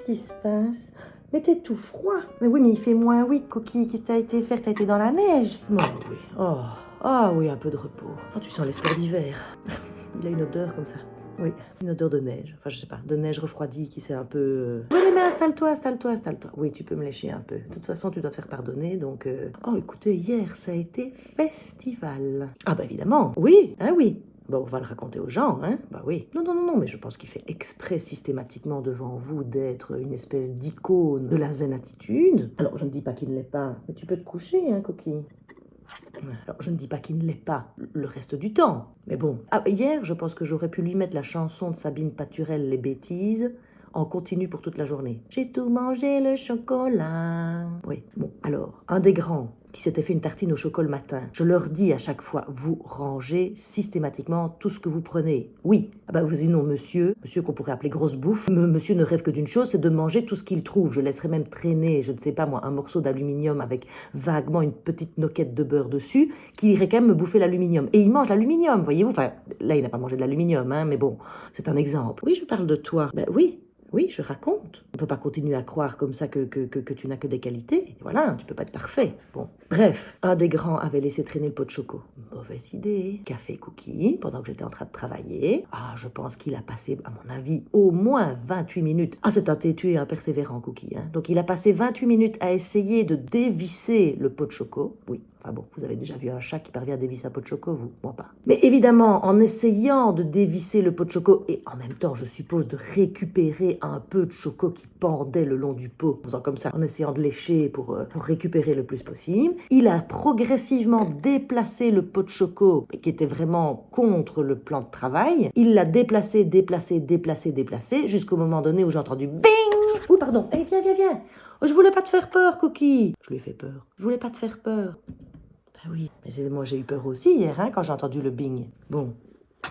qu'est-ce qui se passe? Mais t'es tout froid. Mais oui, mais il fait moins 8, Cookie. Qu'est-ce que t'as été faire? T'as été dans la neige? Oh oui. Oh. Ah oui, un peu de repos. Oh, tu sens l'espoir d'hiver. Il a une odeur comme ça. Oui, une odeur de neige. Enfin, je sais pas, de neige refroidie qui s'est un peu... Oui, mais installe-toi, installe-toi, installe-toi. Oui, tu peux me lécher un peu. De toute façon, tu dois te faire pardonner, donc... Oh, écoutez, hier, ça a été festival. Ah bah évidemment. Oui, ah oui. Bon, on va le raconter aux gens, hein? Bah oui. Non, non, non, non, mais je pense qu'il fait exprès systématiquement devant vous d'être une espèce d'icône de la zen attitude. Alors, je ne dis pas qu'il ne l'est pas, mais tu peux te coucher, hein, coquille. Alors, je ne dis pas qu'il ne l'est pas le reste du temps, mais bon. Ah, hier, je pense que j'aurais pu lui mettre la chanson de Sabine Paturel, Les bêtises, en continu pour toute la journée. J'ai tout mangé le chocolat. Oui, bon, alors, un des grands qui s'était fait une tartine au chocolat le matin, je leur dis à chaque fois, vous rangez systématiquement tout ce que vous prenez. Oui, ah bah sinon monsieur qu'on pourrait appeler grosse bouffe, monsieur ne rêve que d'une chose, c'est de manger tout ce qu'il trouve. Je laisserais même traîner, je ne sais pas moi, un morceau d'aluminium avec vaguement une petite noquette de beurre dessus, qu'il irait quand même me bouffer l'aluminium. Et il mange l'aluminium, voyez-vous. Enfin, là, il n'a pas mangé de l'aluminium, hein, mais bon, c'est un exemple. Oui, je parle de toi. Ben oui. Oui, je raconte. On ne peut pas continuer à croire comme ça que tu n'as que des qualités. Voilà, tu peux pas être parfait. Bon, bref, un des grands avait laissé traîner le pot de choco. Mauvaise idée. Café cookie, pendant que j'étais en train de travailler. Ah, je pense qu'il a passé, à mon avis, au moins 28 minutes. Ah, c'est un têtu et un persévérant cookie, hein. Donc il a passé 28 minutes à essayer de dévisser le pot de choco. Oui. Enfin bon, vous avez déjà vu un chat qui parvient à dévisser un pot de choco, vous? Moi pas. Mais évidemment, en essayant de dévisser le pot de choco, et en même temps, je suppose, de récupérer un peu de choco qui pendait le long du pot, en faisant comme ça, en essayant de lécher pour récupérer le plus possible, il a progressivement déplacé le pot de choco, qui était vraiment contre le plan de travail. Il l'a déplacé, jusqu'au moment donné où j'ai entendu BING! Oui, pardon. Eh, viens. Oh, je voulais pas te faire peur, Cookie. Je lui ai fait peur. Je voulais pas te faire peur. Ah oui, mais moi j'ai eu peur aussi hier, hein, quand j'ai entendu le bing. Bon,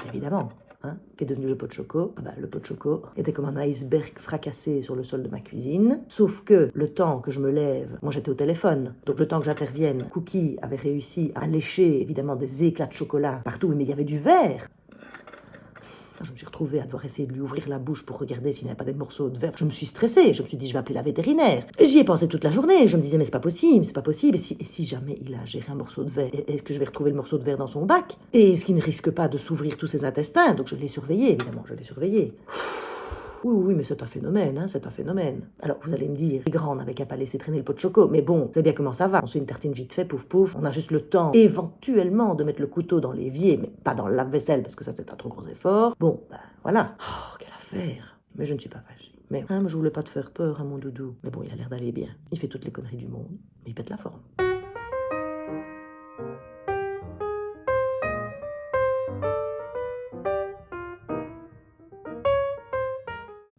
évidemment, hein, qu'est devenu le pot de choco? Ah bah, le pot de choco était comme un iceberg fracassé sur le sol de ma cuisine. Sauf que le temps que je me lève, moi j'étais au téléphone, donc le temps que j'intervienne, Cookie avait réussi à lécher évidemment des éclats de chocolat partout, mais il y avait du verre. Je me suis retrouvée à devoir essayer de lui ouvrir la bouche pour regarder s'il n'y avait pas des morceaux de verre. Je me suis stressée, je me suis dit je vais appeler la vétérinaire. J'y ai pensé toute la journée, je me disais mais c'est pas possible. Et si jamais il a géré un morceau de verre, est-ce que je vais retrouver le morceau de verre dans son bac? Et est-ce qu'il ne risque pas de s'ouvrir tous ses intestins? Donc je l'ai surveillé, évidemment, je l'ai surveillé. Oui, mais c'est un phénomène, hein, c'est un phénomène. Alors, vous allez me dire, les grands n'avaient qu'à pas laisser traîner le pot de choco, mais bon, c'est bien comment ça va. On se fait une tartine vite fait, pouf pouf, on a juste le temps, éventuellement, de mettre le couteau dans l'évier, mais pas dans le lave-vaisselle, parce que ça, c'est un trop gros effort. Bon, ben, voilà. Oh, quelle affaire. Mais je ne suis pas fâchée. Mais je voulais pas te faire peur, hein, mon doudou. Mais bon, il a l'air d'aller bien. Il fait toutes les conneries du monde, mais il pète la forme.